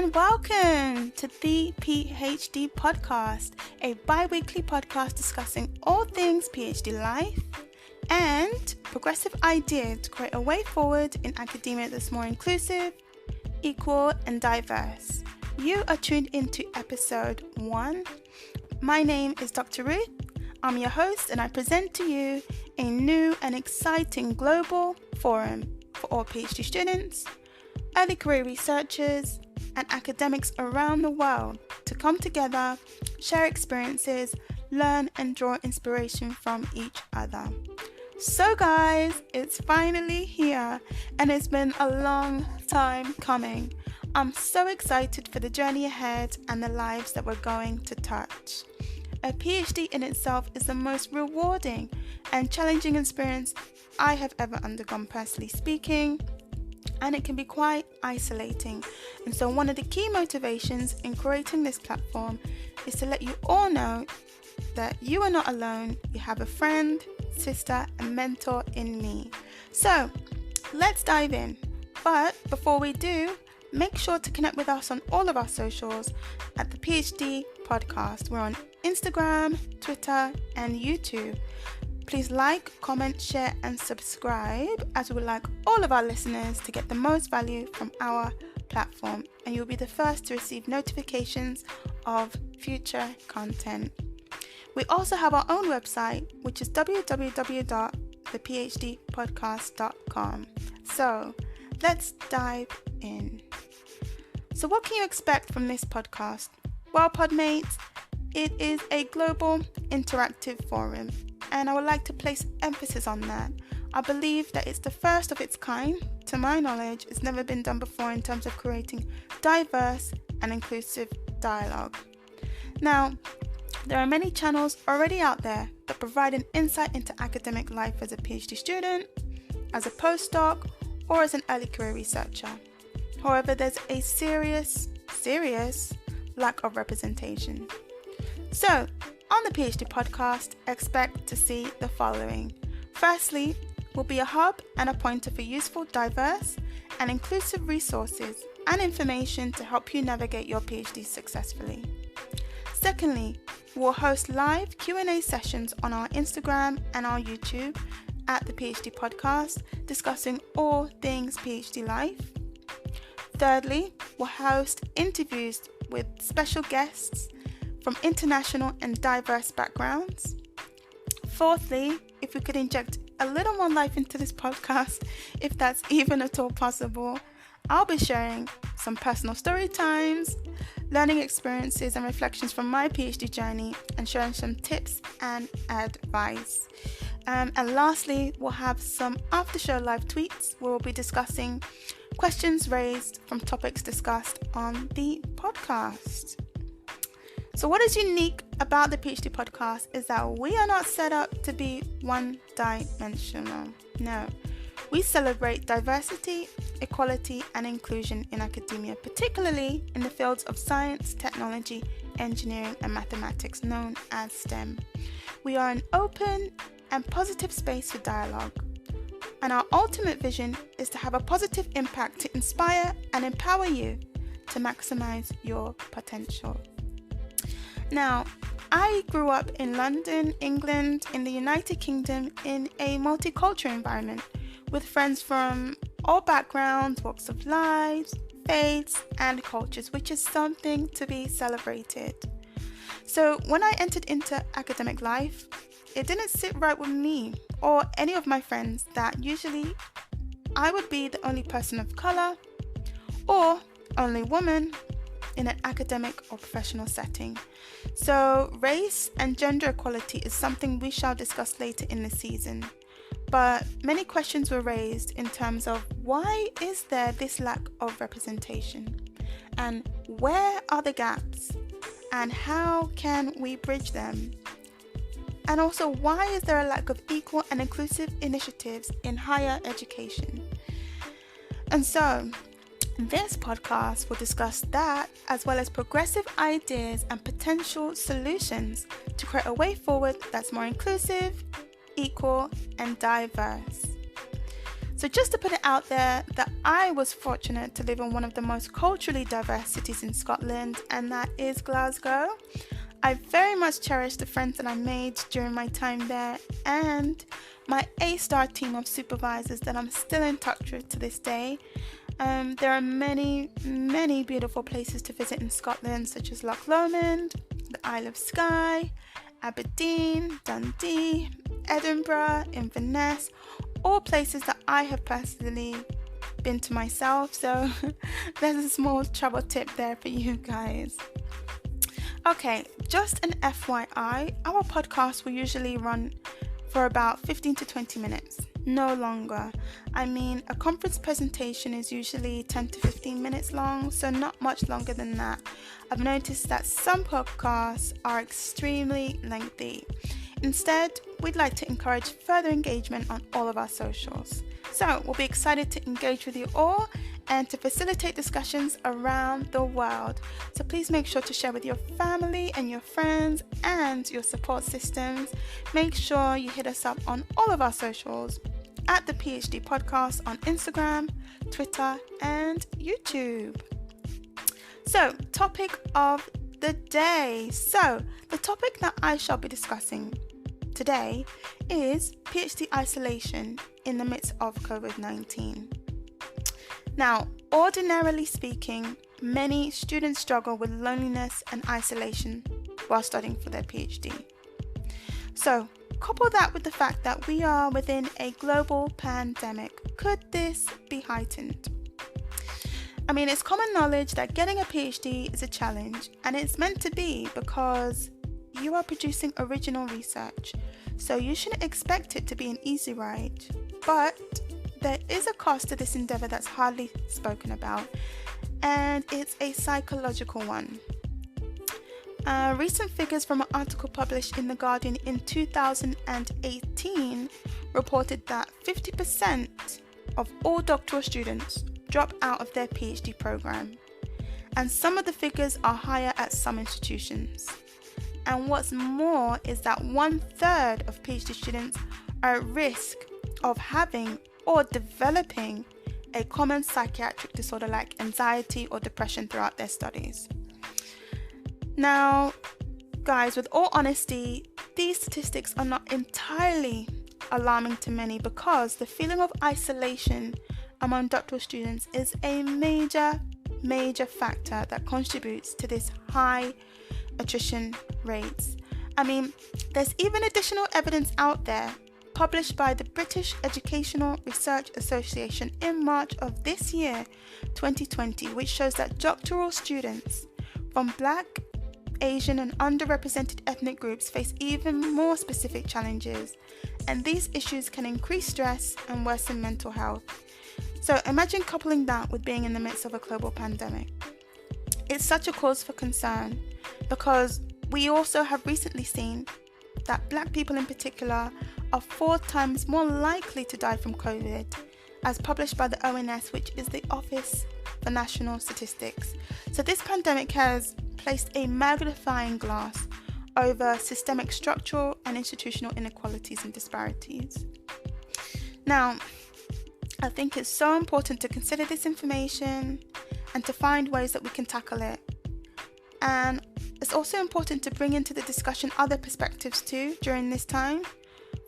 and welcome to the PhD podcast, a bi-weekly podcast discussing all things PhD life and progressive ideas to create a way forward in academia that's more inclusive, equal, and diverse. You are tuned into episode 1. My name is Dr. Ruth. I'm your host and I present to you a new and exciting global forum for all PhD students, early career researchers, and academics around the world to come together, share experiences, learn and draw inspiration from each other. So guys, it's finally here and it's been a long time coming. I'm so excited for the journey ahead and the lives that we're going to touch. A PhD in itself is the most rewarding and challenging experience I have ever undergone, personally speaking, and it can be quite isolating. And so one of the key motivations in creating this platform is to let you all know that you are not alone. You have a friend, sister, and mentor in me. So let's dive in. But before we do, make sure to connect with us on all of our socials at the PhD podcast. We're on Instagram, Twitter, and YouTube. Please like, comment, share, and subscribe, as we would like all of our listeners to get the most value from our platform, and you'll be the first to receive notifications of future content. We also have our own website, which is www.thephdpodcast.com. So let's dive in. So what can you expect from this podcast? Well, Podmates, it is a global interactive forum, and I would like to place emphasis on that. I believe that it's the first of its kind. To my knowledge, it's never been done before in terms of creating diverse and inclusive dialogue. Now, there are many channels already out there that provide an insight into academic life as a PhD student, as a postdoc, or as an early career researcher. However, there's a serious lack of representation. So, on the PhD podcast, expect to see the following. Firstly, we'll be a hub and a pointer for useful, diverse, and inclusive resources and information to help you navigate your PhD successfully. Secondly, we'll host live Q&A sessions on our Instagram and our YouTube at the PhD podcast, discussing all things PhD life. Thirdly, we'll host interviews with special guests from international and diverse backgrounds. Fourthly, if we could inject a little more life into this podcast, if that's even at all possible, I'll be sharing some personal story times, learning experiences and reflections from my PhD journey, and sharing some tips and advice. And lastly, we'll have some after-show live tweets where we'll be discussing questions raised from topics discussed on the podcast. So what is unique about the PhD podcast is that we are not set up to be one-dimensional. No, we celebrate diversity, equality, and inclusion in academia, particularly in the fields of science, technology, engineering, and mathematics, known as STEM. We are an open and positive space for dialogue, and our ultimate vision is to have a positive impact to inspire and empower you to maximize your potential. Now, I grew up in London, England, in the United Kingdom, in a multicultural environment with friends from all backgrounds, walks of life, faiths, and cultures, which is something to be celebrated. So when I entered into academic life, it didn't sit right with me or any of my friends that usually I would be the only person of color or only woman in an academic or professional setting. So race and gender equality is something we shall discuss later in the season. But many questions were raised in terms of why is there this lack of representation, and where are the gaps, and how can we bridge them? And also, why is there a lack of equal and inclusive initiatives in higher education? And so, this podcast will discuss that, as well as progressive ideas and potential solutions to create a way forward that's more inclusive, equal, and diverse. So just to put it out there that I was fortunate to live in one of the most culturally diverse cities in Scotland, and that is Glasgow. I very much cherish the friends that I made during my time there and my A-star team of supervisors that I'm still in touch with to this day. There are many, many beautiful places to visit in Scotland, such as Loch Lomond, the Isle of Skye, Aberdeen, Dundee, Edinburgh, Inverness, all places that I have personally been to myself. So there's a small travel tip there for you guys. Okay, just an FYI, our podcast will usually run for about 15 to 20 minutes, no longer. I mean, a conference presentation is usually 10 to 15 minutes long, so not much longer than that. I've noticed that some podcasts are extremely lengthy. Instead, we'd like to encourage further engagement on all of our socials. So we'll be excited to engage with you all and to facilitate discussions around the world. So please make sure to share with your family and your friends and your support systems. Make sure you hit us up on all of our socials at the PhD Podcast on Instagram, Twitter, and YouTube. So, topic of the day. So, the topic that I shall be discussing today is PhD isolation in the midst of COVID-19. Now, ordinarily speaking, many students struggle with loneliness and isolation while studying for their PhD. So, couple that with the fact that we are within a global pandemic. Could this be heightened? I mean, it's common knowledge that getting a PhD is a challenge, and it's meant to be because you are producing original research. So you shouldn't expect it to be an easy ride. But there is a cost to this endeavor that's hardly spoken about, and it's a psychological one. Recent figures from an article published in The Guardian in 2018 reported that 50% of all doctoral students drop out of their PhD program, and some of the figures are higher at some institutions. And what's more is that 1/3 of PhD students are at risk of having or developing a common psychiatric disorder like anxiety or depression throughout their studies. Now, guys, with all honesty, these statistics are not entirely alarming to many because the feeling of isolation among doctoral students is a major factor that contributes to this high attrition rates. I mean, there's even additional evidence out there published by the British Educational Research Association in March of this year, 2020, which shows that doctoral students from Black, Asian and underrepresented ethnic groups face even more specific challenges, and these issues can increase stress and worsen mental health. So imagine coupling that with being in the midst of a global pandemic. It's such a cause for concern because we also have recently seen that Black people in particular are 4 times more likely to die from COVID, as published by the ONS, which is the Office for National Statistics. So this pandemic has placed a magnifying glass over systemic structural and institutional inequalities and disparities. Now, I think it's so important to consider this information and to find ways that we can tackle it. And it's also important to bring into the discussion other perspectives too during this time.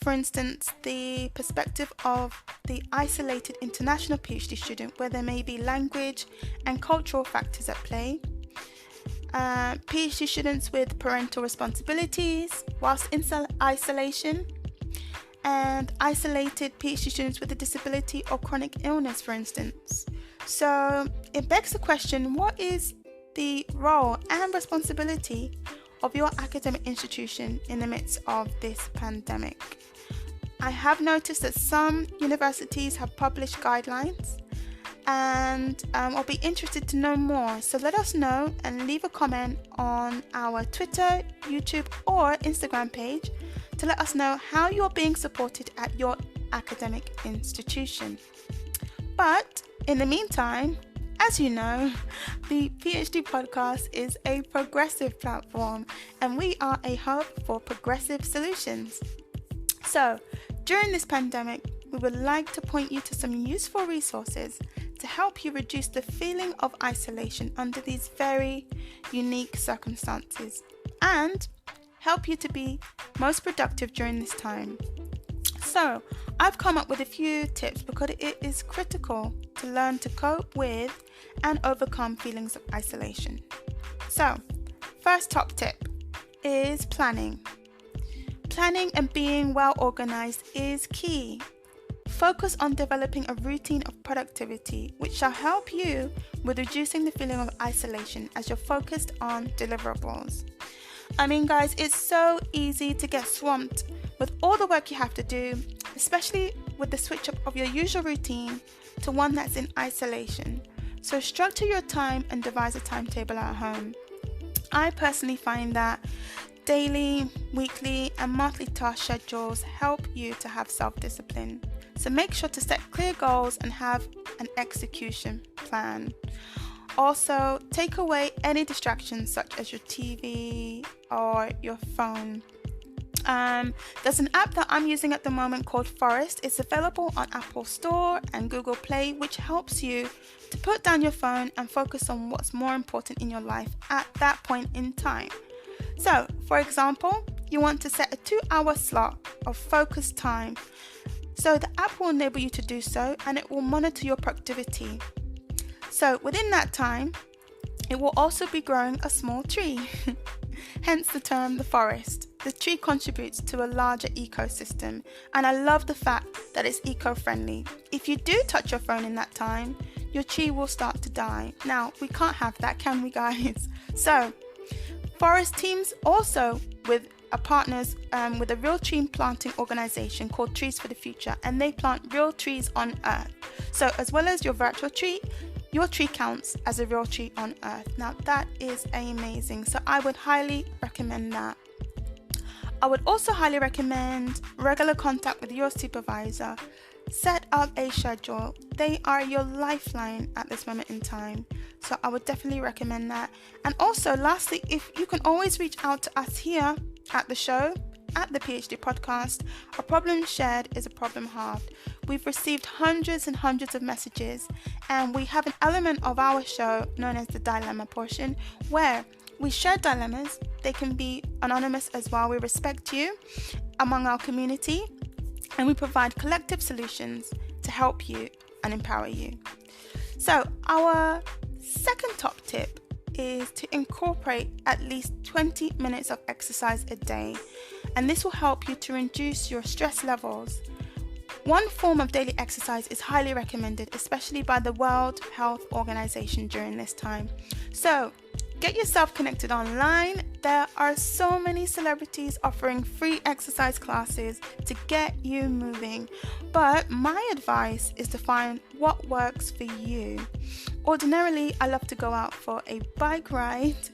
For instance, the perspective of the isolated international PhD student, where there may be language and cultural factors at play. PhD students with parental responsibilities whilst in isolation, and isolated PhD students with a disability or chronic illness, for instance. So it begs the question, what is the role and responsibility of your academic institution in the midst of this pandemic? I have noticed that some universities have published guidelines, and I'll be interested to know more. So let us know and leave a comment on our Twitter, YouTube or Instagram page to let us know how you're being supported at your academic institution. But in the meantime, as you know, the PhD podcast is a progressive platform and we are a hub for progressive solutions. So during this pandemic, we would like to point you to some useful resources to help you reduce the feeling of isolation under these very unique circumstances and help you to be most productive during this time. So, I've come up with a few tips because it is critical to learn to cope with and overcome feelings of isolation. So, first top tip is planning. Planning and being well organized is key. Focus on developing a routine of productivity, which shall help you with reducing the feeling of isolation as you're focused on deliverables. I mean, guys, it's so easy to get swamped with all the work you have to do, especially with the switch up of your usual routine to one that's in isolation. So structure your time and devise a timetable at home. I personally find that daily, weekly, and monthly task schedules help you to have self-discipline. So make sure to set clear goals and have an execution plan. Also, take away any distractions such as your TV or your phone. There's an app that I'm using at the moment called Forest. It's available on Apple Store and Google Play, which helps you to put down your phone and focus on what's more important in your life at that point in time. So, for example, you want to set a 2-hour slot of focused time. So the app will enable you to do so, and it will monitor your productivity. So within that time, it will also be growing a small tree. Hence the term the forest. The tree contributes to a larger ecosystem, and I love the fact that it's eco-friendly. If you do touch your phone in that time, your tree will start to die. Now, we can't have that, can we, guys? So, Forest teams also with partners with a real tree planting organization called Trees for the Future, and they plant real trees on Earth. So, as well as your virtual tree, your tree counts as a real tree on Earth. Now that is amazing. So I would highly recommend that. I would also highly recommend regular contact with your supervisor. Set up a schedule. They are your lifeline at this moment in time. So I would definitely recommend that. And also, lastly, if you can always reach out to us here at the show, at the PhD podcast, a problem shared is a problem halved. We've received hundreds and hundreds of messages, and we have an element of our show known as the dilemma portion, where we share dilemmas. They can be anonymous as well. We respect you among our community, and we provide collective solutions to help you and empower you. So our second top tip is to incorporate at least 20 minutes of exercise a day, and this will help you to reduce your stress levels. One form of daily exercise is highly recommended, especially by the World Health Organization during this time. So get yourself connected online. There are so many celebrities offering free exercise classes to get you moving. But my advice is to find what works for you. Ordinarily, I love to go out for a bike ride,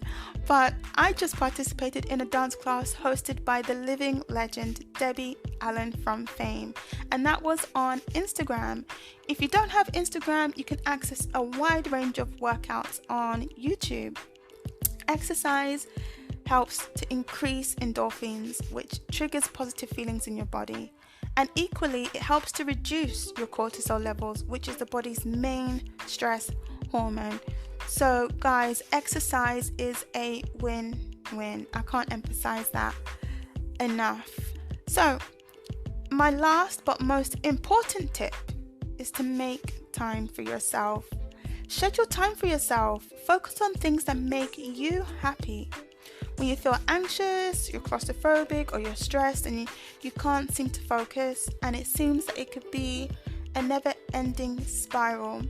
but I just participated in a dance class hosted by the living legend Debbie Allen from Fame, and that was on Instagram. If you don't have Instagram, you can access a wide range of workouts on YouTube. Exercise helps to increase endorphins, which triggers positive feelings in your body. And equally, it helps to reduce your cortisol levels, which is the body's main stress hormone. So guys, exercise is a win-win. I can't emphasize that enough. So my last but most important tip is to make time for yourself. Schedule time for yourself. Focus on things that make you happy. When you feel anxious, you're claustrophobic, or you're stressed and you can't seem to focus, and it seems that it could be a never-ending spiral,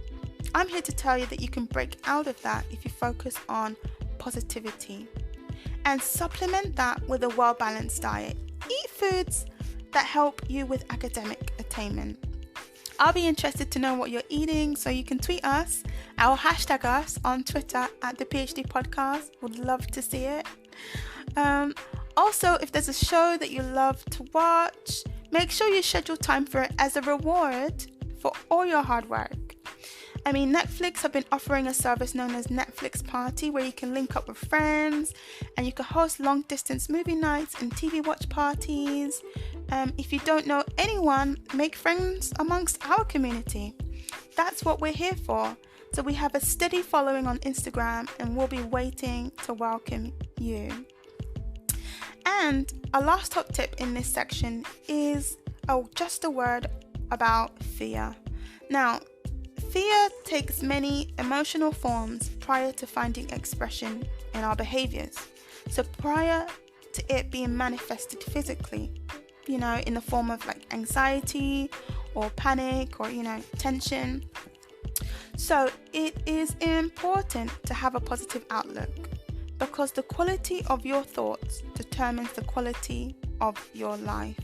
I'm here to tell you that you can break out of that if you focus on positivity and supplement that with a well-balanced diet. Eat foods that help you with academic attainment. I'll be interested to know what you're eating, so you can tweet us or hashtag us on Twitter at the PhD podcast. Would love to see it. Also, if there's a show that you love to watch, make sure you schedule time for it as a reward for all your hard work. I mean, Netflix have been offering a service known as Netflix Party, where you can link up with friends and you can host long distance movie nights and TV watch parties. If you don't know anyone, make friends amongst our community. That's what we're here for. So we have a steady following on Instagram and we'll be waiting to welcome you. And our last top tip in this section is just a word about fear. Now, fear takes many emotional forms prior to finding expression in our behaviors. So prior to it being manifested physically, in the form of like anxiety or panic or, tension. So it is important to have a positive outlook, because the quality of your thoughts determines the quality of your life.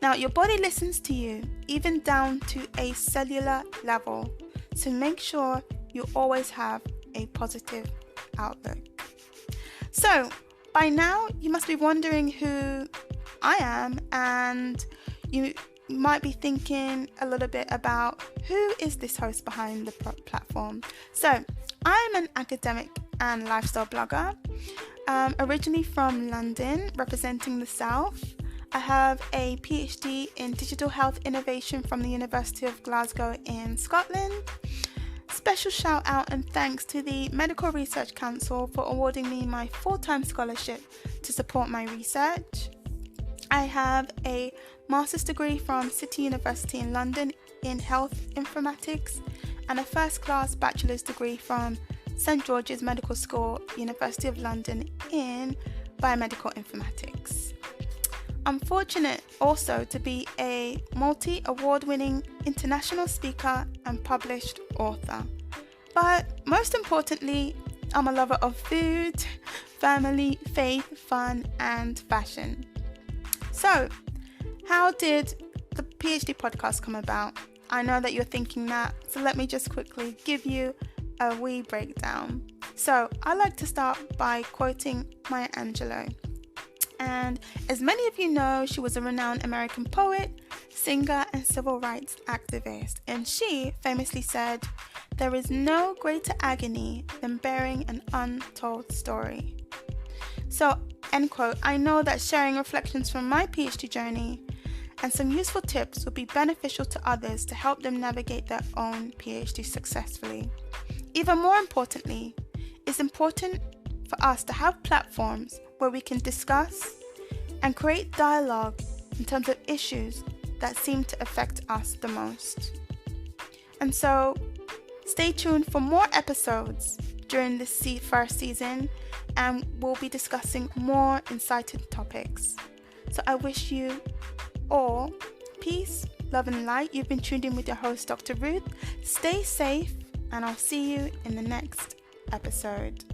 Now, your body listens to you, even down to a cellular level. So make sure you always have a positive outlook. So by now, you must be wondering who I am, and you might be thinking a little bit about who is this host behind the platform. So I'm an academic and lifestyle blogger, originally from London, representing the South. I have a PhD in digital health innovation from the University of Glasgow in Scotland. Special shout out and thanks to the Medical Research Council for awarding me my full-time scholarship to support my research. I have a master's degree from City University in London in health informatics and a first-class bachelor's degree from St George's Medical School, University of London in biomedical informatics. I'm fortunate also to be a multi-award-winning international speaker and published author. But most importantly, I'm a lover of food, family, faith, fun, and fashion. So, how did the PhD podcast come about? I know that you're thinking that, so let me just quickly give you a wee breakdown. So, I like to start by quoting Maya Angelou. And as many of you know, she was a renowned American poet, singer, and civil rights activist. And she famously said, "There is no greater agony than bearing an untold story." So, end quote. I know that sharing reflections from my PhD journey and some useful tips will be beneficial to others to help them navigate their own PhD successfully. Even more importantly, it's important for us to have platforms where we can discuss and create dialogue in terms of issues that seem to affect us the most. And so, stay tuned for more episodes during this first season, and we'll be discussing more inciting topics. So I wish you all peace, love and light. You've been tuned in with your host, Dr. Ruth. Stay safe, and I'll see you in the next episode.